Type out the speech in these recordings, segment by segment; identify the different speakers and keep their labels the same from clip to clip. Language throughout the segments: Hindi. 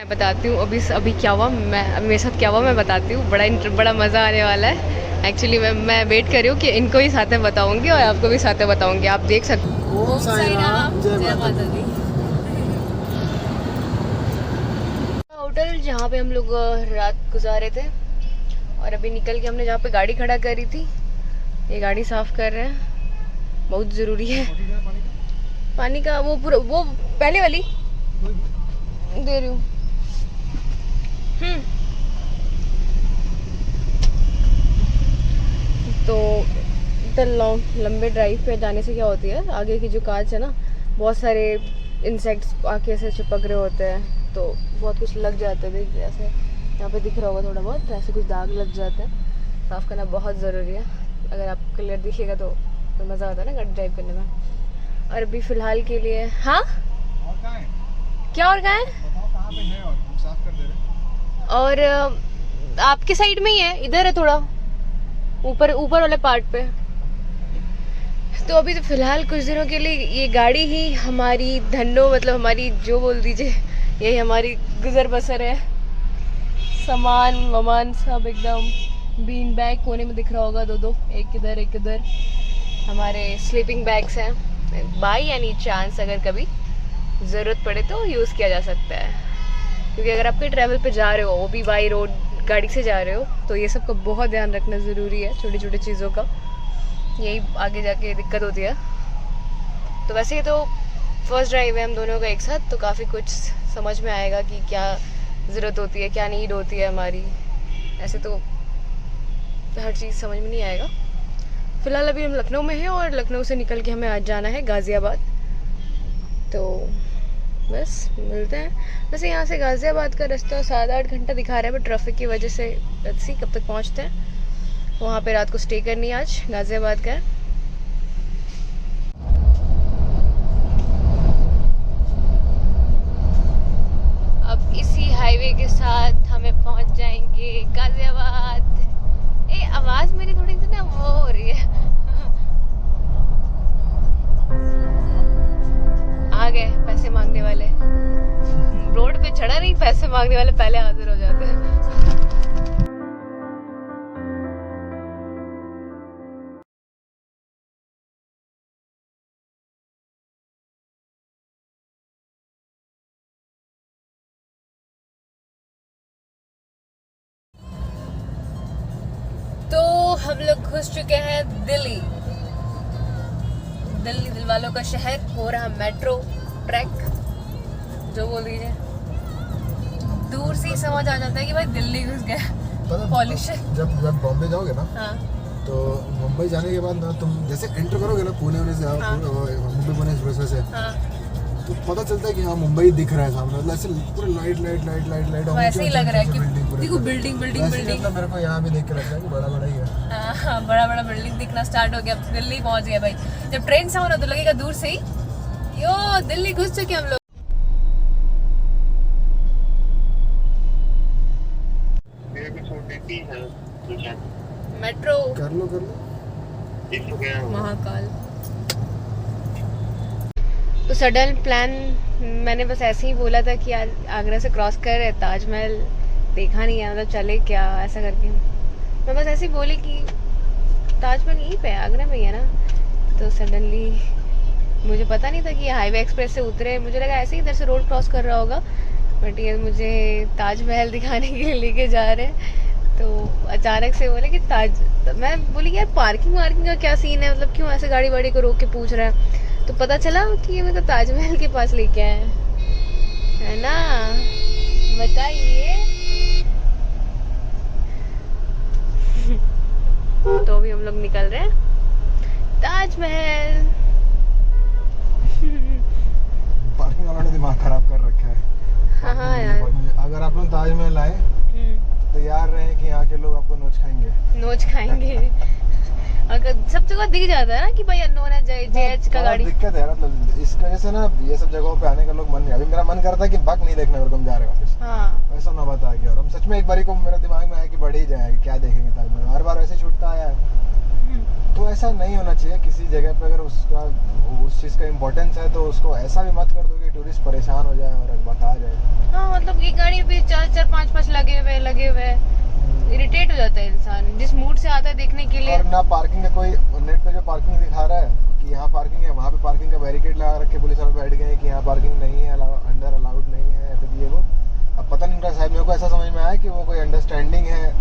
Speaker 1: मैं बताती हूँ अभी क्या हुआ, मेरे साथ क्या हुआ मैं बताती हूँ। बड़ा मज़ा आने वाला है। एक्चुअली मैं वेट कर रही हूँ कि इनको ही साथ में बताऊँगी और आपको भी साथ में बताऊँगी। आप देख सकते हो।
Speaker 2: ओम साई राम, जय माता दी।
Speaker 1: होटल जहाँ पे हम लोग रात गुजारे थे और अभी निकल के हमने जहाँ पे गाड़ी खड़ा करी थी, ये गाड़ी साफ कर रहे हैं। बहुत ज़रूरी है पानी का। वो पहले वाली दे रही हूँ। तो इतना लंबे ड्राइव पे जाने से क्या होती है, आगे की जो कांच है ना, बहुत सारे इंसेक्ट्स आके ऐसे चिपक रहे होते हैं, तो बहुत कुछ लग जाता है। देखिए ऐसे यहाँ पे दिख रहा होगा थोड़ा बहुत, ऐसे कुछ दाग लग जाते हैं। साफ़ करना बहुत ज़रूरी है। अगर आप क्लियर दिखेगा तो मज़ा आता है ना गाड़ी ड्राइव करने में। और अभी फ़िलहाल के लिए हाँ क्या और कहाँ है और आपके साइड में ही है, इधर है थोड़ा ऊपर वाले पार्ट पे। तो अभी तो फिलहाल कुछ दिनों के लिए ये गाड़ी ही हमारी मतलब हमारी जो बोल दीजिए, यही हमारी गुजर बसर है। सामान वमान सब एकदम बीन बैग कोने में दिख रहा होगा, दो एक इधर हमारे स्लीपिंग बैग्स हैं। बाई एनी चांस अगर कभी ज़रूरत पड़े तो यूज़ किया जा सकता है, क्योंकि अगर आप कहीं ट्रैवल पे जा रहे हो, वो भी बाई रोड गाड़ी से जा रहे हो, तो ये सब का बहुत ध्यान रखना ज़रूरी है, छोटी छोटी चीज़ों का। यही आगे जाके दिक्कत होती है। तो वैसे ही तो फर्स्ट ड्राइव है हम दोनों का एक साथ, तो काफ़ी कुछ समझ में आएगा कि क्या ज़रूरत होती है, क्या नीड होती है हमारी। ऐसे तो हर चीज़ समझ में नहीं आएगा। फ़िलहाल अभी हम लखनऊ में हैं और लखनऊ से निकल के हमें आज जाना है गाज़ियाबाद। तो बस मिलते हैं। वैसे यहाँ से गाज़ियाबाद का रास्ता 7-8 घंटा दिखा रहा है, बट ट्रैफिक की वजह से लेट्स सी कब तक पहुँचते हैं। वहाँ पे रात को स्टे करनी है आज, गाज़ियाबाद का है। अब इसी हाईवे के साथ हमें पहुँच जाएंगे गाज़ियाबाद। आवाज़ मेरी थोड़ी सी ना वो हो रही है। आ गए पैसे मांगने वाले। रोड पे चढ़ा नहीं, पैसे मांगने वाले पहले हाजिर हो जाते हैं। तो हम लोग घुस चुके हैं दिल्ली दिल वालों का शहर। हो रहा मेट्रो ट्रैक, जो बोल दीजिए। दूर से ही समझ आ जाता है कि भाई दिल्ली घुस गया। पॉल्यूशन।
Speaker 2: जब बॉम्बे जाओगे ना,
Speaker 1: हाँ,
Speaker 2: तो मुंबई जाने के बाद ना तुम जैसे एंटर करोगे ना पुणे से,
Speaker 1: हाँ,
Speaker 2: मुंबई पुणे एक्सप्रेस से,
Speaker 1: हाँ,
Speaker 2: तो पता चलता है कि हाँ मुंबई दिख रहा है सामने। मतलब ऐसे पूरा लाइट
Speaker 1: वैसे ही लग रहा है कि देखो बिल्डिंग।
Speaker 2: मतलब मेरे को यहाँ भी देख के लगता है कि बड़ा ही है।
Speaker 1: हाँ, बड़ा बिल्डिंग दिखना स्टार्ट हो गया। अब दिल्ली पहुंच गया भाई। जब ट्रेन से होना तो लगेगा दूर से ही यो दिल्ली घुस चुके हम लोग। मेट्रो
Speaker 2: कर लो
Speaker 1: महाकाल। तो सडन प्लान, मैंने बस ऐसे ही बोला था कि आगरा से क्रॉस कर रहे, ताजमहल देखा नहीं है, मतलब चले क्या, ऐसा करके मैं बस ऐसे ही बोली कि ताजमहल यहीं पे आगरा में ही है ना। तो सडनली मुझे पता नहीं था कि ये हाईवे एक्सप्रेस से उतरे। मुझे लगा ऐसे ही इधर से रोड क्रॉस कर रहा होगा, बट ये मुझे ताजमहल दिखाने के लिए लेके जा रहे हैं। तो अचानक से बोले कि तो मैं बोली यार पार्किंग का क्या सीन है, मतलब क्यों ऐसे गाड़ी वाड़ी को रोक के पूछ रहा है। तो पता चला कि ये मतलब ताजमहल के पास लेके आए है ना। बताइए। तो अभी हम लोग निकल रहे हैं ताजमहल।
Speaker 2: पार्किंग वालों ने दिमाग खराब कर रखा है।
Speaker 1: हाँ यार,
Speaker 2: अगर आप लोग ताजमहल आए तो याद रहे कि यहाँ के लोग आपको नोच खाएंगे।
Speaker 1: अगर सब जगह दिख जाता है ना कि भाई अननोन है, जेएच का गाड़ी।
Speaker 2: दिक्कत है मतलब इसकी वजह से ना, ये सब जगहों पे आने का लोग मन नहीं। अभी मेरा मन करता है कि बक नहीं देखने अगर हम जा रहे हैं वापस।
Speaker 1: हाँ,
Speaker 2: वैसा ना बता गया। और हम सच में एक बारी को मेरे दिमाग में आया कि बढ़ ही जाएगा, क्या देखेंगे ताजमहल, हर बार ऐसे छूटता आया है। तो ऐसा नहीं होना चाहिए। किसी जगह पे अगर उसका उस चीज़ का इम्पोर्टेंस है तो उसको ऐसा भी मत कर दो कि टूरिस्ट परेशान हो जाए और बका जाए।
Speaker 1: हाँ मतलब एक गाड़ी पे 4-4 5-5 लगे हुए इरिटेट हो जाता है इंसान जिस मूड से आता है देखने के लिए।
Speaker 2: और ना पार्किंग का कोई नेट पे जो पार्किंग दिखा रहा है कि यहाँ पार्किंग है, वहाँ पे पार्किंग का बैरिकेड लगा रखे पुलिस वाले बैठ गए कि यहाँ पार्किंग नहीं है, अंडर अलाउड नहीं है, फिर ये वो। अब पता नहीं उनका शायद, मेरे को ऐसा समझ में आया कि वो कोई अंडरस्टैंडिंग है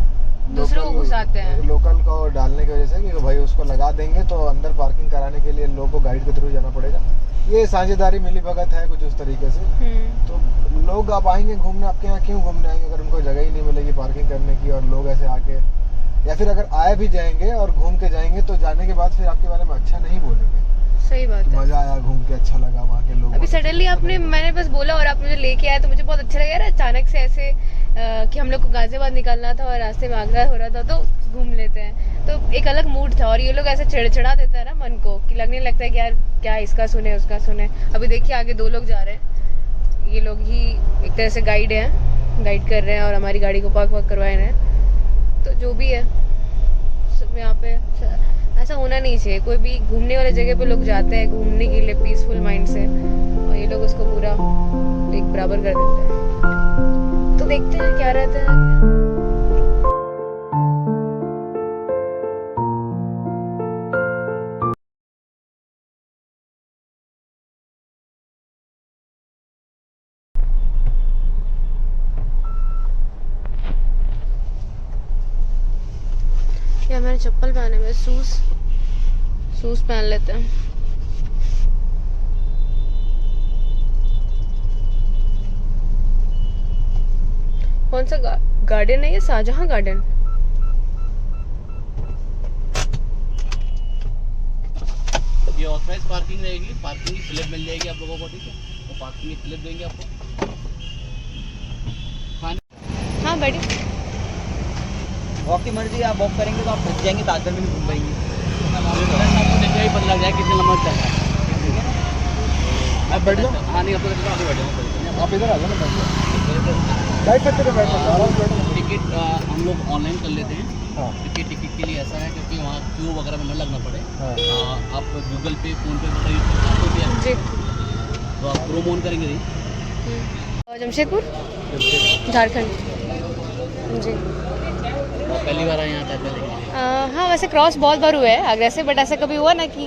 Speaker 1: दूसरों को घुसाते हैं
Speaker 2: लोकल को डालने की वजह से कि भाई उसको लगा देंगे तो अंदर पार्किंग कराने के लिए लोगों को गाइड के थ्रू जाना पड़ेगा। ये साझेदारी मिली भगत है कुछ उस तरीके से। तो लोग आप आएंगे घूमने, आपके यहाँ क्यों घूमने आएंगे अगर उनको जगह ही नहीं मिलेगी पार्किंग करने की, और लोग ऐसे आके, या फिर अगर आए भी जाएंगे और घूम के जाएंगे तो जाने के बाद फिर आपके बारे में अच्छा नहीं बोलेंगे।
Speaker 1: सही बात है,
Speaker 2: मजा आया घूम के, अच्छा लगा वहाँ के लोग।
Speaker 1: अभी सडनली आपने, मैंने बस बोला और आप मुझे लेके आए तो मुझे बहुत अच्छा लगा यार, अचानक से ऐसे कि हम लोग को गाजियाबाद निकलना था और रास्ते में आगरा हो रहा था तो घूम लेते हैं, तो एक अलग मूड था। और ये लोग ऐसे चिड़चिड़ा देता है ना मन को कि लगने लगता है कि यार क्या इसका सुने उसका सुने। अभी देखिए आगे 2 लोग जा रहे हैं, ये लोग ही एक तरह से गाइड कर रहे हैं और हमारी गाड़ी को पार्क करवा रहे हैं। तो जो भी है सब यहाँ पे ऐसा होना नहीं चाहिए। कोई भी घूमने वाले जगह पे लोग जाते हैं घूमने के लिए पीसफुल माइंड से, और ये लोग उसको पूरा एक बराबर कर देते हैं। तो देखते हैं क्या रहता है। या मैंने चप्पल पहने हुए, शूज पहन लेते हैं। कौन सा गार्डन है ये? शाहजहां गार्डन।
Speaker 3: ये ऑथराइज पार्किंग रहेगी, पार्किंग की स्लिप मिल जाएगी आप लोगों को, ठीक है? तो पार्किंग की स्लिप देंगे आपको।
Speaker 1: हाँ बैठिए।
Speaker 4: वॉक की मर्जी, आप वॉक करेंगे तो आप थक जाएंगे, ताजमहल में नहीं घूम पाएंगे।
Speaker 3: आपको देखिए ही पता लग जाए कितने लंबा चल रहा है।
Speaker 2: आप बैठ जाओ।
Speaker 3: हाँ नहीं, आपको आगे बैठ जाओ।
Speaker 2: आप इधर आ जाओ ना, बैठ जाओ। गाइड करते रहो, बैठ जाओ, आराम से बैठो।
Speaker 3: टिकट हम लोग ऑनलाइन कर लेते हैं।
Speaker 2: हाँ।
Speaker 3: टिकट के लिए ऐसा है क्योंकि वहाँ क्यू वगैरह में न लगना पड़े।
Speaker 2: हाँ।
Speaker 3: आप गूगल पे, फ़ोन पे वगैरह यूज़ करते हैं
Speaker 1: जी।
Speaker 3: तो आप क्रोम ऑन करेंगे नहीं।
Speaker 1: जमशेदपुर, झारखंड। जी।
Speaker 3: पहली बार आए यहाँ था पहले?
Speaker 1: हाँ वैसे क्रॉस बहुत बार हुआ है आगरा से, बट ऐसा कभी हुआ ना कि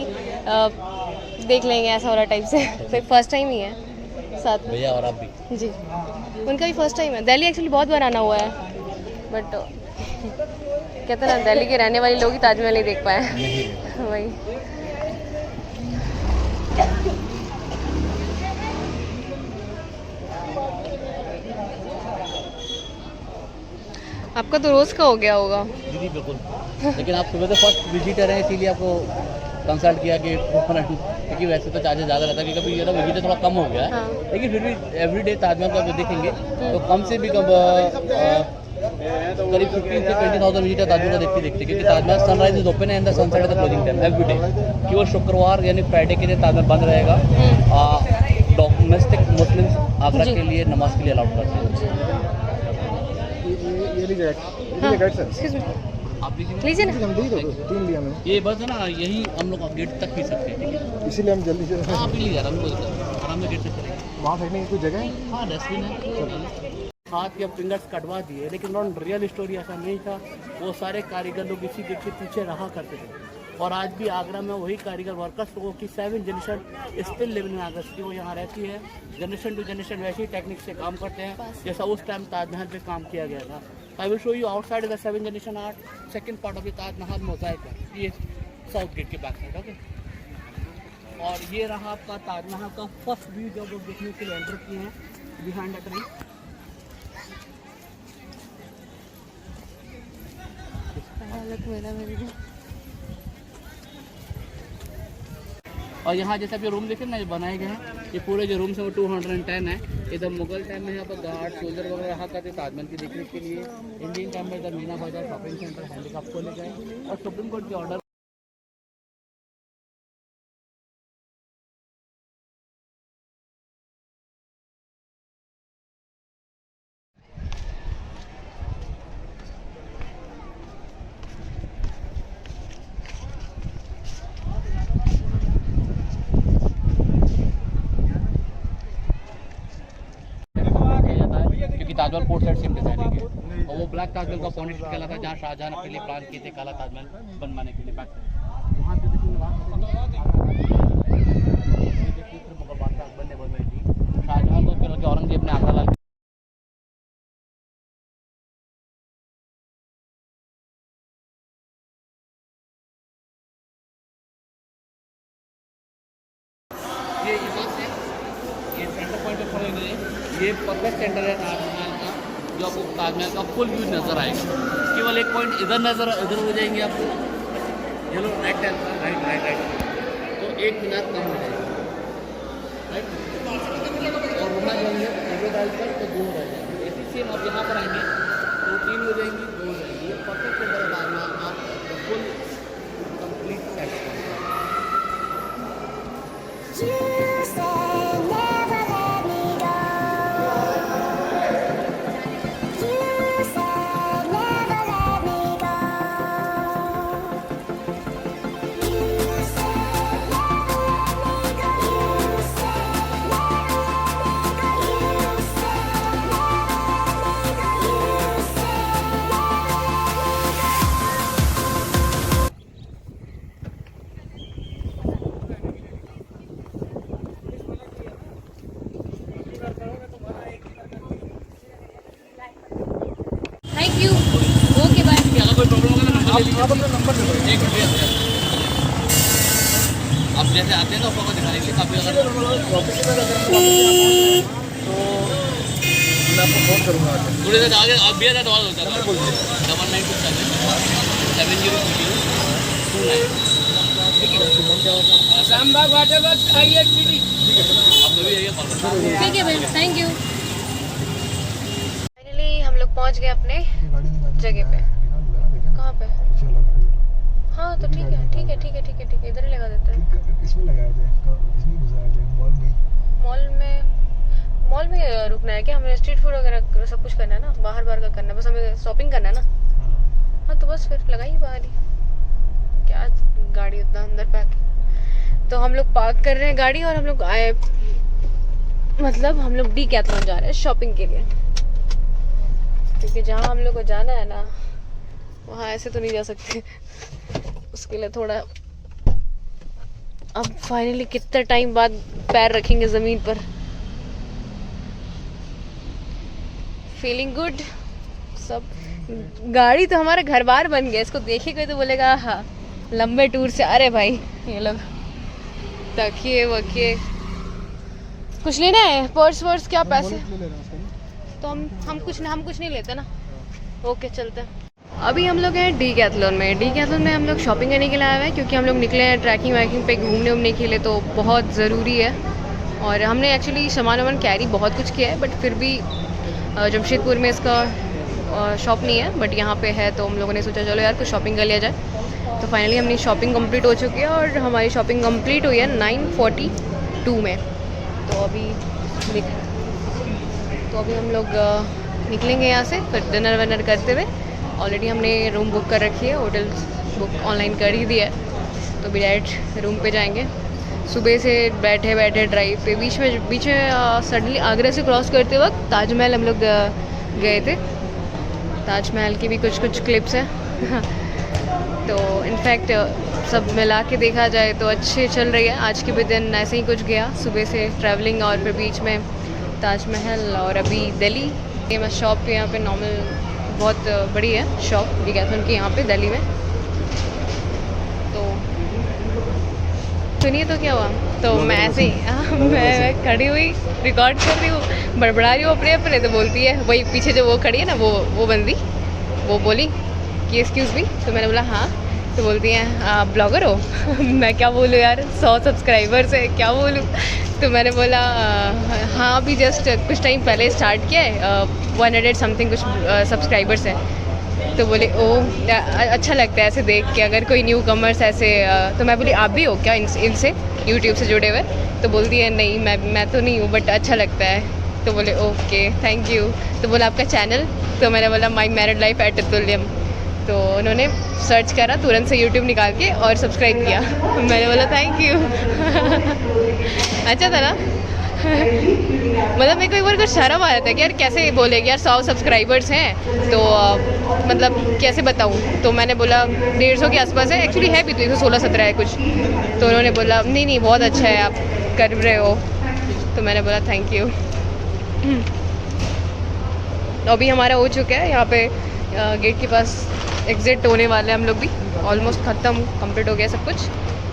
Speaker 1: देख लेंगे ऐसा वाला टाइप से। तो फर्स्ट टाइम ही है साथ में।
Speaker 3: भैया और आप भी?
Speaker 1: जी, उनका भी फर्स्ट टाइम है। दिल्ली एक्चुअली बहुत बार आना हुआ है, बट कहते ना दिल्ली के रहने वाले लोग ही ताजमहल नहीं देख पाए। वही। आपका तो रोज का हो गया होगा।
Speaker 3: जी बिल्कुल। लेकिन आप सुबह से फर्स्ट विजिटर हैं इसीलिए आपको कंसल्ट किया कि क्योंकि वैसे तो चार्जेस ज़्यादा रहता है कि कभी ये ना विजिटर थोड़ा कम हो गया है।
Speaker 1: हाँ।
Speaker 3: लेकिन फिर भी एवरीडे ताजमहल को आप देखेंगे तो कम से भी कम करीब 15,000 से 20,000 विजिटर ताजमहल को देखते क्योंकि Taj Mahal sunrise is open and the sunset is the closing time everyday. केवल शुक्रवार यानी फ्राइडे के दिन ताजमहल बंद रहेगा। डोमेस्टिक मुस्लिम्स आगरा के लिए नमाज के लिए अलाउड करते हैं।
Speaker 2: ये लीजिए सर।
Speaker 1: Excuse me,
Speaker 3: आप
Speaker 1: लीजिए ना।
Speaker 2: जल्दी दो, 3 लिया मैंने,
Speaker 3: ये बस है ना, यही हम लोग गेट तक पी सकते हैं, ठीक है?
Speaker 2: इसीलिए हम जल्दी से।
Speaker 3: हाँ पी लीजिए आराम से गेट तक चलेंगे।
Speaker 2: वहाँ फेंकने की कोई जगह है?
Speaker 3: हाँ डस्टबिन है। हाथ या फिंगर्स कटवा दिए, लेकिन नॉन रियल स्टोरी ऐसा नहीं था। वो सारे कारीगर लोग इसी गेट के पीछे रहा करते थे और आज भी आगरा में वही कारीगर वर्कर्स लोगों की 7 generation still living in Agra city. वो यहाँ रहती है, जनरेशन टू जनरेशन वैसे ही टेक्निक से काम करते हैं जैसा उस टाइम ताजमहल पे काम किया गया था। I will show you outside the 7 generation art, second part of the Taj Mahal mosaic है। ये साउथ गेट के बैक साइड, ओके। और ये रहा आपका ताजमहल का फर्स्ट व्यू जब लोग देखने के लिए एंटर किए हैं बिहाइंड द ट्री। और यहाँ जैसे आप ये रूम देखे ना जो बनाए गए हैं, ये पूरे जो रूम्स हैं वो 210 है। इधर मुगल टाइम में यहाँ पर गार्ड सोल्जर वगैरह रहा करते ताजमहल की देखने के लिए। इंडियन टाइम में इधर मीना बाजार शॉपिंग सेंटर हैंडीक्राफ्ट खोले गए और सुप्रीम कोर्ट के order Taj Mahal port side same designing है, और वो ब्लैक ताजमहल का पॉइंट निकला था जहाँ शाहजहां अपने लिए प्लान किए थे काला ताजमहल बनवाने के लिए। बैक वहाँ पे देखिए मुगल बादशाह अकबर ने बनवाई थी, शाहजहां को फिर औरंगजेब ने आगरा लाल ये यहाँ से ये सेंटर पॉइंट पे खड़े हुए हैं, ये परफेक्ट सेंटर है ताजमहल का, जो आपको ताजमहल का फुल व्यू नज़र आएगा। केवल एक पॉइंट इधर हो जाएंगे आपको, ये लो राइट राइट, तो एक मिनट कम हो जाएगा, राइट। और वहाँ जाएंगे पर तो 2 हो जाएंगे, ऐसी सेम आप यहाँ पर आएंगे तो 3 हो जाएंगी, 2 हो जाएंगी। ये परफेक्ट सेंटर है ताजमहल का, full complete set.
Speaker 1: Thank you, okay bye.
Speaker 3: अगर कोई प्रॉब्लम होगा तो नंबर दे दीजिए। आप अपना नंबर दे दीजिए। आप जैसे आते हैं तो आपको दिखाने के लिए काफ़ी अगर
Speaker 2: ऑफिस में अगर तो मैं आपको फ़ोन करूँगा।
Speaker 3: थोड़ी देर आगे आप भी आधा होता था 9927
Speaker 5: शामबाग वाटर वर्क्स IHBD।
Speaker 3: आप भी आइए कॉल करना।
Speaker 1: ठीक है भाई, थैंक यू। फाइनली हम लोग पहुंच गए अपने जगह पे। कहाँ पे? हाँ तो ठीक है, इधर ही लगा देते हैं।
Speaker 2: इसमें लगाया जाए, इसमें घुसाया जाए,
Speaker 1: मॉल में रुकना है क्या? हमें स्ट्रीट फूड वगैरह सब कुछ करना है ना, बाहर का करना है, बस हमें शॉपिंग करना है ना। हाँ तो बस फिर लगाइए बाहर ही, क्या गाड़ी उतना अंदर पैक। तो हम लोग पार्क कर रहे हैं गाड़ी और हम लोग आए, मतलब हम लोग डीकैथलॉन जा रहे हैं शॉपिंग के लिए, क्योंकि जहाँ हम लोग को जाना है ना वहाँ ऐसे तो नहीं जा सकते। उसके लिए थोड़ा अब फाइनली कितना टाइम बाद पैर रखेंगे ज़मीन पर। Feeling good. सब गाड़ी तो हमारा घर बार बन गया, इसको देखेगा तो बोलेगा हाँ लंबे टूर से। अरे भाई ये लोग तकिए वकिए कुछ लेना है, पर्स वर्स क्या पैसे तो हम कुछ नहीं लेते ना। ओके चलते हैं। अभी हम लोग हैं डीकैथलॉन में हम लोग शॉपिंग करने के लिए आए हुए हैं, क्योंकि हम लोग निकले हैं ट्रैकिंग वैकिंग पे घूमने के लिए, तो बहुत ज़रूरी है। और हमने एक्चुअली सामान कैरी बहुत कुछ किया है, बट फिर भी जमशेदपुर में इसका शॉप नहीं है, बट यहाँ पे है, तो हम लोगों ने सोचा चलो यार कुछ शॉपिंग कर लिया जाए। तो फाइनली अपनी शॉपिंग कंप्लीट हो चुकी है और हमारी शॉपिंग कंप्लीट हुई है 9:42 में। तो अभी हम लोग निकलेंगे यहाँ से, फिर डिनर विनर करते हुए। ऑलरेडी हमने रूम बुक कर रखी है, होटल बुक ऑनलाइन कर ही दिया है, तो भी डायरेक्ट रूम पे जाएंगे। सुबह से बैठे ड्राइव पे बीच में सडनली आगरा से क्रॉस करते वक्त ताजमहल हम लोग गए थे। ताजमहल की भी कुछ क्लिप्स हैं। तो इनफैक्ट सब मिला के देखा जाए तो अच्छे चल रही है। आज के भी दिन ऐसे ही कुछ गया, सुबह से ट्रैवलिंग और फिर बीच में ताजमहल और अभी दिल्ली। फेमस शॉप यहाँ पे नॉर्मल बहुत बड़ी है शॉप डीकैथलॉन की यहाँ पे दिल्ली में। तो सुनिए तो क्या हुआ, तो मैं ऐसे ही मैं खड़ी हुई रिकॉर्ड कर रही हूँ, बड़बड़ा रही हूँ अपने तो बोलती है वही पीछे जो वो खड़ी है ना वो बंदी, वो बोली कि एक्सक्यूज़ मी। तो मैंने बोला हाँ, तो बोलती हैं आप ब्लॉगर हो? मैं क्या बोलूँ यार, 100 सब्सक्राइबर्स है, क्या बोलूँ। तो मैंने बोला हाँ अभी जस्ट कुछ टाइम पहले स्टार्ट किया है, 100 समथिंग कुछ सब्सक्राइबर्स हैं। तो बोले ओ अच्छा लगता है ऐसे देख के, अगर कोई न्यू कमर्स ऐसे। तो मैं बोली आप भी हो क्या इनसे यूट्यूब से जुड़े हुए? तो बोलती है नहीं मैं तो नहीं हूँ, बट अच्छा लगता है। तो बोले ओके थैंक यू। तो बोला आपका चैनल? तो मैंने बोला माई मैरिड लाइफ एट तुल्यम। तो उन्होंने सर्च करा तुरंत से यूट्यूब निकाल के और सब्सक्राइब किया। मैंने बोला थैंक यू। अच्छा था ना? मतलब मेरे को एक बार कुछ शर्म आ रहा था कि यार कैसे बोलेगी यार 100 सब्सक्राइबर्स हैं तो मतलब कैसे बताऊँ। तो मैंने बोला 150 के आसपास है, एक्चुअली है भी तो 116-17 है कुछ। तो उन्होंने बोला नहीं नहीं बहुत अच्छा है आप कर रहे हो। तो मैंने बोला थैंक यू। तो अभी हमारा हो चुका है यहाँ पे गेट के पास एग्ज़िट होने वाले हैं हम लोग भी। ऑलमोस्ट ख़त्म कंप्लीट हो गया सब कुछ,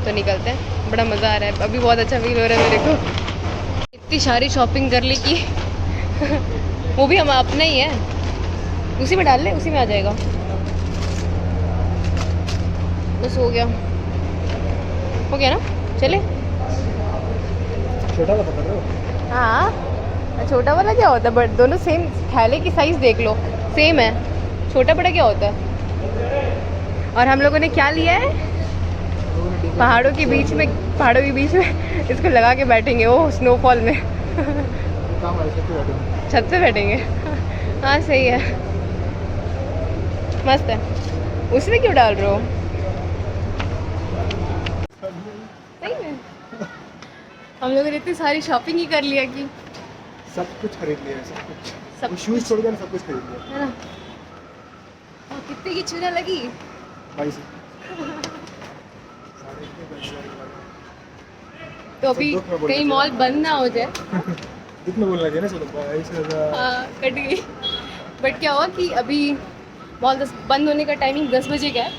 Speaker 1: तो निकलते हैं। बड़ा मज़ा आ रहा है, अभी बहुत अच्छा फील हो रहा है मेरे को। इतनी सारी शॉपिंग कर ली कि वो भी हम अपना ही है, उसी में डाल ले, उसी में आ जाएगा। बस हो गया ना, चले।
Speaker 2: छोटा वाला पकड़ रहे हो?
Speaker 1: हाँ छोटा वाला क्या होता है, बट दोनों सेम। थैले की साइज़ देख लो सेम है, छोटा बड़ा क्या होता है। और हम लोगों ने क्या लिया है, पहाड़ों के बीच में इसको लगा के बैठेंगे वो स्नोफॉल में। छत पे बैठेंगे। हाँ सही है, मस्त है। उसमें क्यों डाल रहे हो? सही में हम लोगों ने इतनी सारी शॉपिंग ही कर लिया कि
Speaker 2: सब कुछ खरीद लिया, सब कुछ।
Speaker 1: सब
Speaker 2: शूज छोड़ कर सब कुछ खरीद लिया
Speaker 1: है ना। और कितने की चूना लगी?
Speaker 2: 22।
Speaker 1: तो अभी कहीं मॉल बंद ना हो जाए।
Speaker 2: कितना बोलना चाहिए ना, चलो 22,000।
Speaker 1: हाँ कट गई। बट क्या हुआ कि अभी मॉल बंद होने का टाइमिंग 10 बजे का है,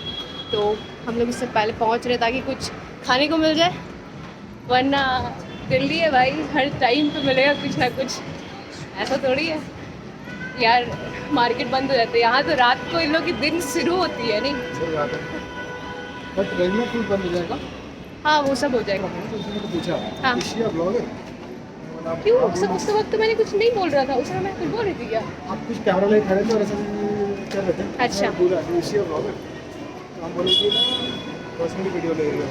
Speaker 1: तो हम लोग उससे पहले पहुंच रहे ताकि कुछ खाने को मिल जाए, वरना दिल्ली है भाई, हर टाइम पे मिलेगा कुछ ना कुछ। ऐसा थोड़ी है यार, मार्केट बंद हो जाते हैं यहाँ तो रात को इन लोग की दिन शुरू होती है नहीं।
Speaker 2: सही बात है, बट रेगुलर फूड बंद हो जाएगा।
Speaker 1: हाँ वो सब हो जाएगा।
Speaker 2: तो उसने तो पूछा
Speaker 1: हाँ।
Speaker 2: एशिया ब्लॉगर
Speaker 1: क्यों उस वक्त तो मैंने कुछ नहीं बोल रहा था, उस समय मैं कुछ बोल रही थी क्या?
Speaker 2: आप कुछ कैमरा लेके खड़े थे और ऐसा कर रहे थे।
Speaker 1: अच्छा।
Speaker 2: पूरा एशिया ब्लॉगर, तो हम बोले कि पर्सनली वीडियो ले रहे हो।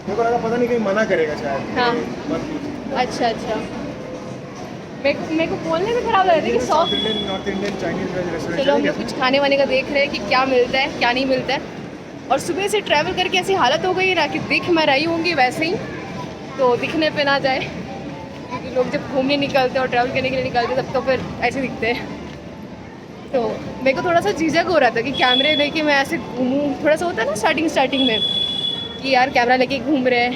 Speaker 2: मेरे को लगा पता नहीं कहीं मना करेगा शायद।
Speaker 1: हाँ।
Speaker 2: मत कीजिए।
Speaker 1: अच्छा मेरे को बोलने में खराब लग रहा था कि
Speaker 2: south Indian, north Indian, Chinese restaurant.
Speaker 1: चलो हम लोग कुछ खाने वाने का देख रहे हैं कि क्या मिलता है क्या नहीं मिलता है। और सुबह से ट्रैवल करके ऐसी हालत हो गई ना कि दिख मैं रही होंगी वैसे ही, तो दिखने पे ना जाए, क्योंकि लोग जब घूमने निकलते हैं और ट्रैवल करने के लिए निकलते हैं तब तो फिर ऐसे दिखते हैं। तो मेरे को थोड़ा सा झिझक हो रहा था कि कैमरे लेके मैं ऐसे घूमूँ। थोड़ा सा होता है ना स्टार्टिंग में कि यार कैमरा लेके घूम रहे हैं,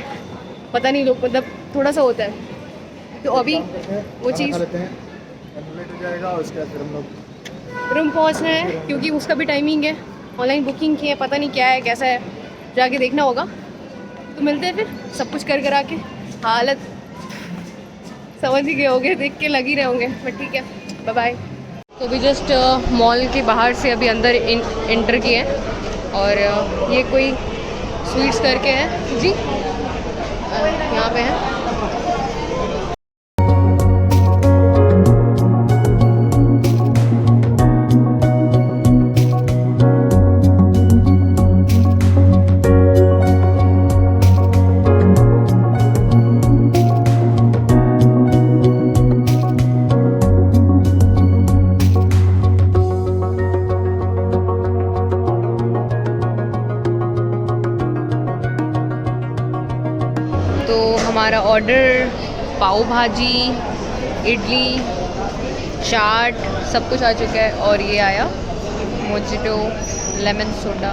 Speaker 1: पता नहीं लोग, मतलब थोड़ा सा होता है। तो अभी वो चीज़
Speaker 2: लेट हो जाएगा, उसके बाद फिर हम लोग
Speaker 1: रूम पहुंचना है, क्योंकि उसका भी टाइमिंग है। ऑनलाइन बुकिंग की है, पता नहीं क्या है कैसा है, जाके देखना होगा। तो मिलते हैं फिर, सब कुछ कर करा के हालत समझ ही गए होंगे, देख के लग ही रहे होंगे, बट ठीक है, बाय बाय। तो अभी जस्ट मॉल के बाहर से अभी अंदर इंटर किए हैं, और ये कोई स्वीट्स करके हैं जी, यहाँ पे हैं। तो हमारा ऑर्डर पाव भाजी, इडली, चाट सब कुछ आ चुका है, और ये आया मोजिटो लेमन सोडा।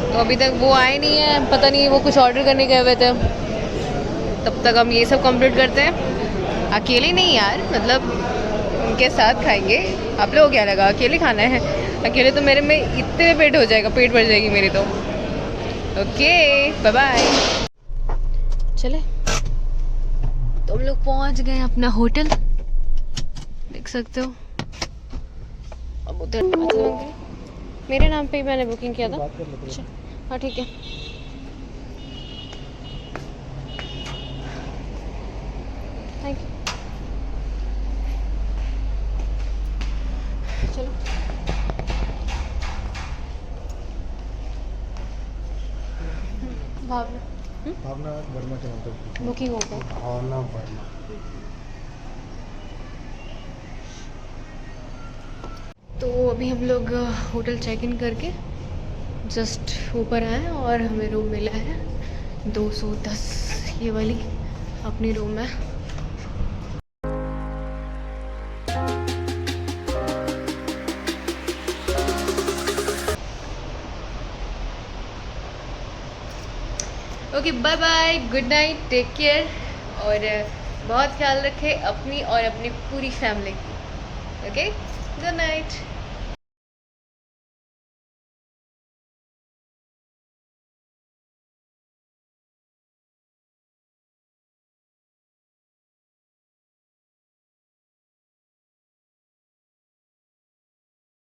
Speaker 1: तो अभी तक वो आए नहीं है, पता नहीं वो कुछ ऑर्डर करने गए हुए थे। तब तक हम ये सब कंप्लीट करते हैं। अकेले नहीं यार, मतलब उनके साथ खाएंगे। आप लोगों को क्या लगा अकेले खाना है? अकेले तो मेरे में इतने पेट हो जाएगा, पेट भर जाएगी मेरी तो। Okay bye bye. चले, तो हम लोग पहुंच गए अपना होटल, देख सकते हो। अब उधर मेरे नाम पे ही मैंने बुकिंग किया था। अच्छा हाँ ठीक है। Thank you. चलो
Speaker 2: भावना वर्मा के नाम पे
Speaker 1: बुकिंग हो गया।
Speaker 2: भावना वर्मा।
Speaker 1: तो अभी हम लोग होटल चेक इन करके जस्ट ऊपर आए और हमें रूम मिला है 210 ये वाली अपनी रूम है। Okay bye bye, good night, take care और बहुत ख्याल रखें अपनी और अपनी पूरी फैमिली की। Okay, good night.